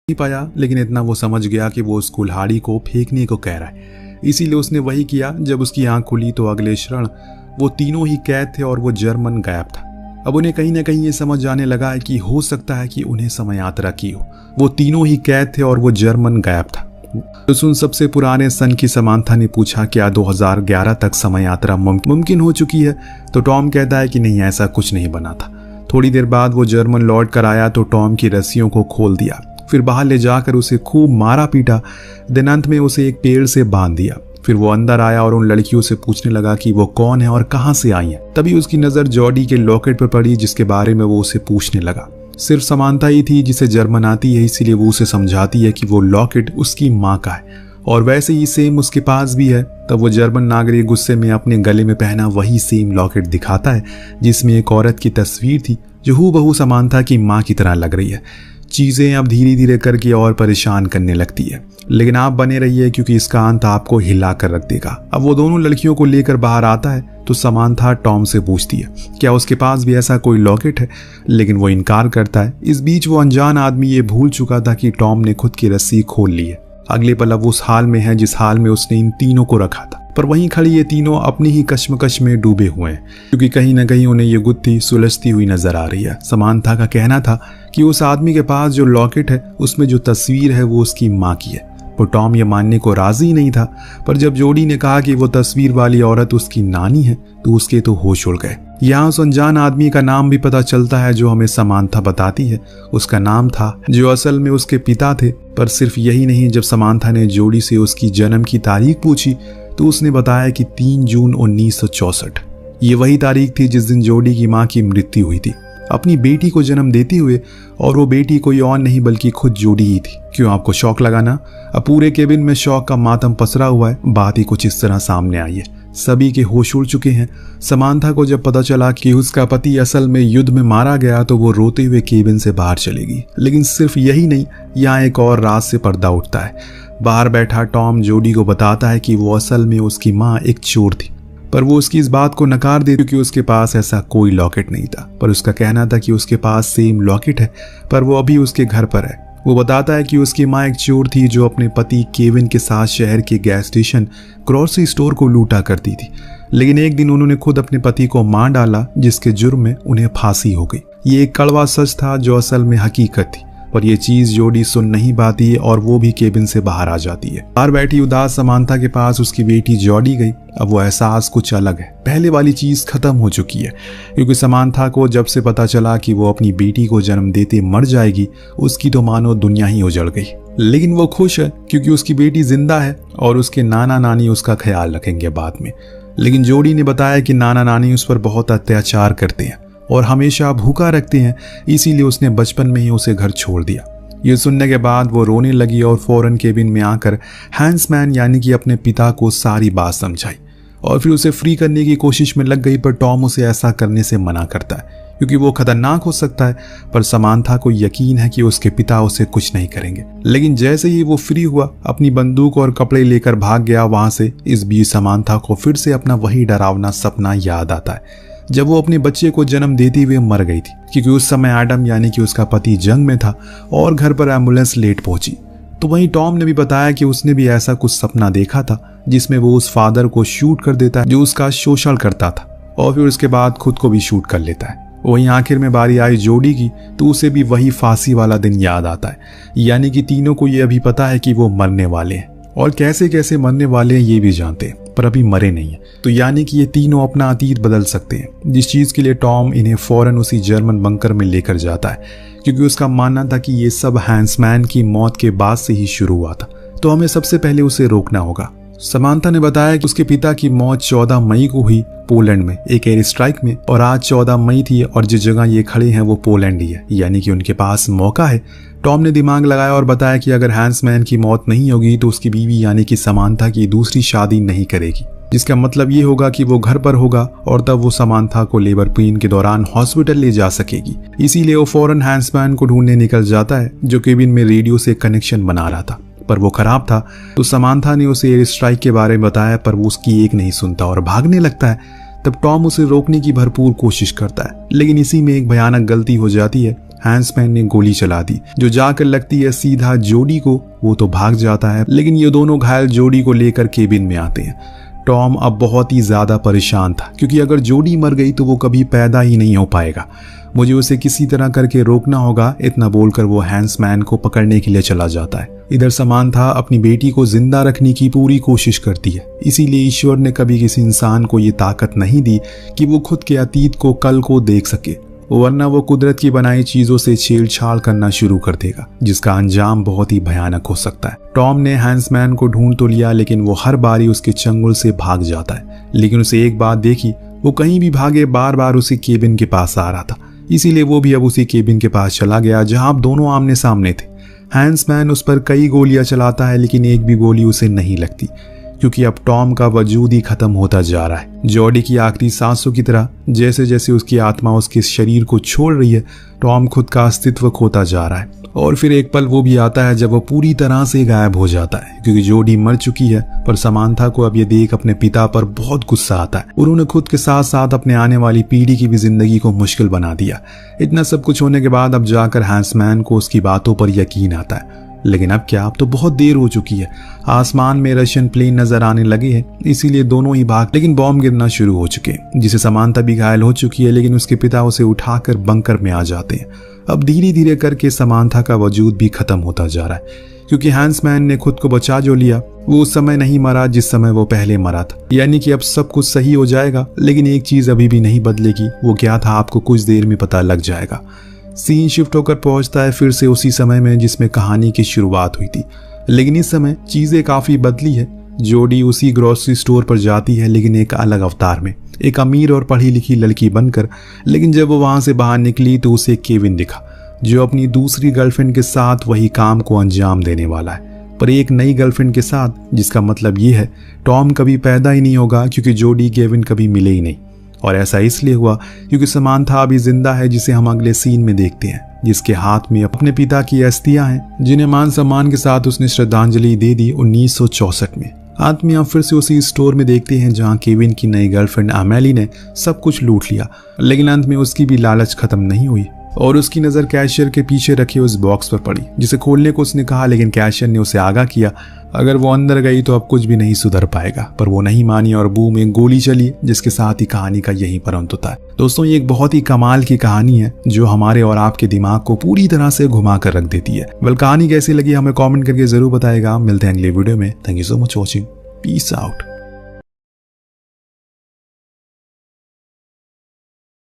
नहीं पाया, लेकिन इतना वो समझ गया कि वो उस कुल्हाड़ी को फेंकने को कह रहा है। इसीलिए उसने वही किया। जब उसकी आंख खुली तो अगले क्षण वो तीनों ही कैद थे और वो जर्मन गायब था। अब उन्हें कहीं ना कहीं ये समझ आने लगा है कि हो सकता है कि उन्हें समय यात्रा की हो। वो तीनों ही कैद थे और वो जर्मन गायब था। तो उन सबसे पुराने सन की समांथा ने पूछा, क्या 2011 तक समय यात्रा मुमकिन हो चुकी है? तो टॉम कहता है कि नहीं, ऐसा कुछ नहीं बना था। थोड़ी देर बाद वो जर्मन लौट कर आया तो टॉम की रस्सियों को खोल दिया, फिर बाहर ले जाकर उसे खूब मारा पीटा, दिन अंत में उसे एक पेड़ से बांध दिया। फिर वो अंदर आया और उन लड़कियों से पूछने लगा कि वो कौन है और कहां से आई हैं। तभी उसकी नजर जॉडी के लॉकेट पर पड़ी, जिसके बारे में वो उसे पूछने लगा। सिर्फ समानता ही थी जिसे जर्मन आती है, इसीलिए वो उसे समझाती है कि वो लॉकेट उसकी माँ का है और वैसे ही सेम उसके पास भी है। तब वो जर्मन नागरिक गुस्से में अपने गले में पहना वही सेम लॉकेट दिखाता है जिसमें एक औरत की तस्वीर थी जो हूबहू समानता की माँ की तरह लग रही है। चीजें अब धीरे धीरे करके और परेशान करने लगती है, लेकिन आप बने रहिए क्योंकि इसका अंत आपको हिला कर रख देगा। अब वो दोनों लड़कियों को लेकर बाहर आता है तो समानता टॉम से पूछती है क्या उसके पास भी ऐसा कोई लॉकेट है, लेकिन वो इनकार करता है। इस बीच वो अनजान आदमी ये भूल चुका था कि टॉम ने खुद की रस्सी खोल ली है। अगले पल अब उस हाल में है जिस हाल में उसने इन तीनों को रखा था, पर वहीं खड़ी ये तीनों अपनी ही कश्मकश में डूबे हुए हैं क्योंकि कहीं ना कहीं उन्हें ये गुत्थी सुलझती हुई नजर आ रही है। समानता का कहना था कि उस आदमी के पास जो लॉकेट है उसमें जो तस्वीर है वो उसकी माँ की है। वो टॉम ये मानने को राजी नहीं था, पर जब जोडी ने कहा कि वो तस्वीर वाली औरत उसकी नानी है तो उसके तो होश उड़ गए। यहाँ उस अनजान आदमी का नाम भी पता चलता है जो हमें समानता बताती है। उसका नाम था जो असल में उसके पिता थे। पर सिर्फ यही नहीं, जब समानता ने जोडी से उसकी जन्म की तारीख पूछी तो उसने बताया कि 3 जून 1964 ये वही तारीख थी जिस दिन जोडी की माँ की मृत्यु हुई थी अपनी बेटी को जन्म देते हुए, और वो बेटी कोई और नहीं बल्कि खुद जोडी ही थी। क्यों आपको शौक लगा ना? अब पूरे केबिन में शौक का मातम पसरा हुआ है। बात ही कुछ इस तरह सामने आई है, सभी के होश उड़ चुके हैं। समानता को जब पता चला कि उसका पति असल में युद्ध में मारा गया तो वो रोते हुए केबिन से बाहर चलेगी। लेकिन सिर्फ यही नहीं, यहाँ एक और राज से पर्दा उठता है। बाहर बैठा टॉम जोडी को बताता है कि वो असल में उसकी माँ एक चोर थी, पर वो उसकी इस बात को नकार दे क्योंकि उसके पास ऐसा कोई लॉकेट नहीं था। पर उसका कहना था कि उसके पास सेम लॉकेट है, पर वो अभी उसके घर पर है। वो बताता है कि उसकी माँ एक चोर थी जो अपने पति केविन के साथ शहर के गैस स्टेशन ग्रोसरी स्टोर को लूटा करती थी। लेकिन एक दिन उन्होंने खुद अपने पति को मार डाला, जिसके जुर्म में उन्हें फांसी हो गई। ये एक कड़वा सच था जो असल में हकीकत थी, पर यह चीज जोडी सुन नहीं पाती और वो भी केबिन से बाहर आ जाती है। बाहर बैठी उदास समानता के पास उसकी बेटी जोडी गई। अब वो एहसास कुछ अलग है, पहले वाली चीज खत्म हो चुकी है क्योंकि समानता को जब से पता चला कि वो अपनी बेटी को जन्म देते मर जाएगी, उसकी तो मानो दुनिया ही उजड़ गई। लेकिन वो खुश है क्योंकि उसकी बेटी जिंदा है और उसके नाना नानी उसका ख्याल रखेंगे बाद में। लेकिन जोडी ने बताया कि नाना नानी उस पर बहुत अत्याचार करते हैं और हमेशा भूखा रखते हैं, इसीलिए उसने बचपन में ही उसे घर छोड़ दिया। ये सुनने के बाद वो रोने लगी और फौरन केबिन में आकर हैंसमैन यानी कि अपने पिता को सारी बात समझाई और फिर उसे फ्री करने की कोशिश में लग गई। पर टॉम उसे ऐसा करने से मना करता है क्योंकि वो खतरनाक हो सकता है। पर समानता को यकीन है कि उसके पिता उसे कुछ नहीं करेंगे। लेकिन जैसे ही वो फ्री हुआ, अपनी बंदूक और कपड़े लेकर भाग गया वहां से। इस बीच समानता को फिर से अपना वही डरावना सपना याद आता है जब वो अपने बच्चे को जन्म देते हुए मर गई थी, क्योंकि उस समय एडम यानी कि उसका पति जंग में था और घर पर एम्बुलेंस लेट पहुंची। तो वहीं टॉम ने भी बताया कि उसने भी ऐसा कुछ सपना देखा था जिसमें वो उस फादर को शूट कर देता है जो उसका शोषण करता था और फिर उसके बाद खुद को भी शूट कर लेता है। वहीं आखिर में बारी आई जोडी की तो उसे भी वही फांसी वाला दिन याद आता है। यानी कि तीनों को ये अभी पता है कि वो मरने वाले हैं और कैसे कैसे मरने वाले हैं ये भी जानते हैं, पर अभी मरे नहीं है। तो यानी कि ये तीनों अपना अतीत बदल सकते हैं, जिस चीज के लिए टॉम इन्हें फौरन उसी जर्मन बंकर में लेकर जाता है क्योंकि उसका मानना था कि ये सब हैंसमैन की मौत के बाद से ही शुरू हुआ था। तो हमें सबसे पहले उसे रोकना होगा। समानता ने बताया कि उसके पिता की मौत 14 मई को हुई पोलैंड में एक एयर स्ट्राइक में, और आज 14 मई थी और जिस जगह ये खड़े हैं वो पोलैंड ही है, यानी कि उनके पास मौका है। टॉम ने दिमाग लगाया और बताया कि अगर हैंसमैन की मौत नहीं होगी तो उसकी बीवी यानी कि समानता की दूसरी शादी नहीं करेगी, जिसका मतलब ये होगा कि वो घर पर होगा और तब वो समानता को लेबर पेन के दौरान हॉस्पिटल ले जा सकेगी। इसीलिए वो फौरन हैंसमैन को ढूंढने निकल जाता है जो केबिन में रेडियो से कनेक्शन बना रहा था, पर वो खराब था। तो समानता ने उसे एयर स्ट्राइक के बारे में बताया, पर वो उसकी एक नहीं सुनता और भागने लगता है। तब टॉम उसे रोकने की भरपूर कोशिश करता है, लेकिन इसी में एक भयानक गलती हो जाती है। हैंसमैन ने गोली चला दी जो जाकर लगती है सीधा जोडी को। वो तो भाग जाता है, लेकिन ये दोनों घायल जोडी को लेकर केबिन में आते हैं। टॉम अब बहुत ही ज्यादा परेशान था क्योंकि अगर जोडी मर गई तो वो कभी पैदा ही नहीं हो पाएगा। मुझे उसे किसी तरह करके रोकना होगा, इतना बोलकर वो हैंसमैन को पकड़ने के लिए चला जाता है। इधर समांथा अपनी बेटी को जिंदा रखने की पूरी कोशिश करती है। इसीलिए ईश्वर ने कभी किसी इंसान को ये ताकत नहीं दी कि वो खुद के अतीत को, कल को देख सके, वरना वो कुदरत की बनाई चीजों से छेड़छाड़ करना शुरू कर देगा, जिसका अंजाम बहुत ही भयानक हो सकता है। टॉम ने हैंसमैन को ढूंढ तो लिया, लेकिन वो हर बारी उसके चंगुल से भाग जाता है। लेकिन उसे एक बात देखी, वो कहीं भी भागे बार बार उसी केबिन के पास आ रहा था। इसीलिए वो भी अब उसी केबिन के पास चला गया जहां अब दोनों आमने सामने थे। हैंसमैन उस पर कई गोलियां चलाता है, लेकिन एक भी गोली उसे नहीं लगती क्योंकि अब टॉम का वजूद ही खत्म होता जा रहा है। जॉडी की आखिरी सांसों की तरह जैसे जैसे उसकी आत्मा उसके शरीर को छोड़ रही है, टॉम खुद का अस्तित्व खोता जा रहा है। और फिर एक पल वो भी आता है जब वो पूरी तरह से गायब हो जाता है क्योंकि जॉडी मर चुकी है। पर समांथा को अब ये देख अपने पिता पर बहुत गुस्सा आता है। उन्होंने खुद के साथ साथ अपने आने वाली पीढ़ी की भी जिंदगी को मुश्किल बना दिया। इतना सब कुछ होने के बाद अब जाकर हैंसमैन को उसकी बातों पर यकीन आता है। लेकिन अब क्या, अब तो बहुत देर हो चुकी है। आसमान में रशियन प्लेन नजर आने लगे हैं, इसीलिए दोनों ही भाग, लेकिन बॉम्ब गिरना शुरू हो चुके हैं जिसे समांथा भी घायल हो चुकी है। लेकिन उसके पिता उसे उठाकर बंकर में आ जाते हैं। अब धीरे धीरे करके समांथा का वजूद भी खत्म होता जा रहा है क्योंकि हैंसमैन ने खुद को बचा जो लिया, वो उस समय नहीं मरा जिस समय वो पहले मरा था। यानी कि अब सब कुछ सही हो जाएगा, लेकिन एक चीज अभी भी नहीं बदलेगी। वो क्या था आपको कुछ देर में पता लग जाएगा। सीन शिफ्ट होकर पहुंचता है फिर से उसी समय में जिसमें कहानी की शुरुआत हुई थी, लेकिन इस समय चीजें काफी बदली है। जॉडी उसी ग्रोसरी स्टोर पर जाती है, लेकिन एक अलग अवतार में, एक अमीर और पढ़ी लिखी लड़की बनकर। लेकिन जब वो वहां से बाहर निकली तो उसे केविन दिखा जो अपनी दूसरी गर्लफ्रेंड के साथ वही काम को अंजाम देने वाला है, पर एक नई गर्लफ्रेंड के साथ, जिसका मतलब ये है टॉम कभी पैदा ही नहीं होगा क्योंकि जॉडी केविन कभी मिले ही नहीं। और ऐसा इसलिए हुआ क्योंकि समांथा अभी जिंदा है, जिसे हम अगले सीन में देखते हैं, जिसके हाथ में अपने पिता की अस्थियां हैं जिन्हें मान सम्मान के साथ उसने श्रद्धांजलि दे दी 1964 में। अंत में हम फिर से उसी स्टोर में देखते हैं जहां केविन की नई गर्लफ्रेंड अमेली ने सब कुछ लूट लिया, लेकिन अंत में उसकी भी लालच खत्म नहीं हुई और उसकी नजर कैशियर के पीछे रखे उस बॉक्स पर पड़ी जिसे खोलने को उसने कहा, लेकिन कैशियर ने उसे आगाह किया अगर वो अंदर गई तो अब कुछ भी नहीं सुधर पाएगा। पर वो नहीं मानी और बूम एक गोली चली, जिसके साथ ही कहानी का यही पर अंत होता है। दोस्तों, ये एक बहुत ही कमाल की कहानी है जो हमारे और आपके दिमाग को पूरी तरह से घुमा कर रख देती है। वेल, कहानी कैसी लगी हमें कमेंट करके जरूर बताएगा। मिलते हैं अगले वीडियो में। Thank you so much watching. Peace out.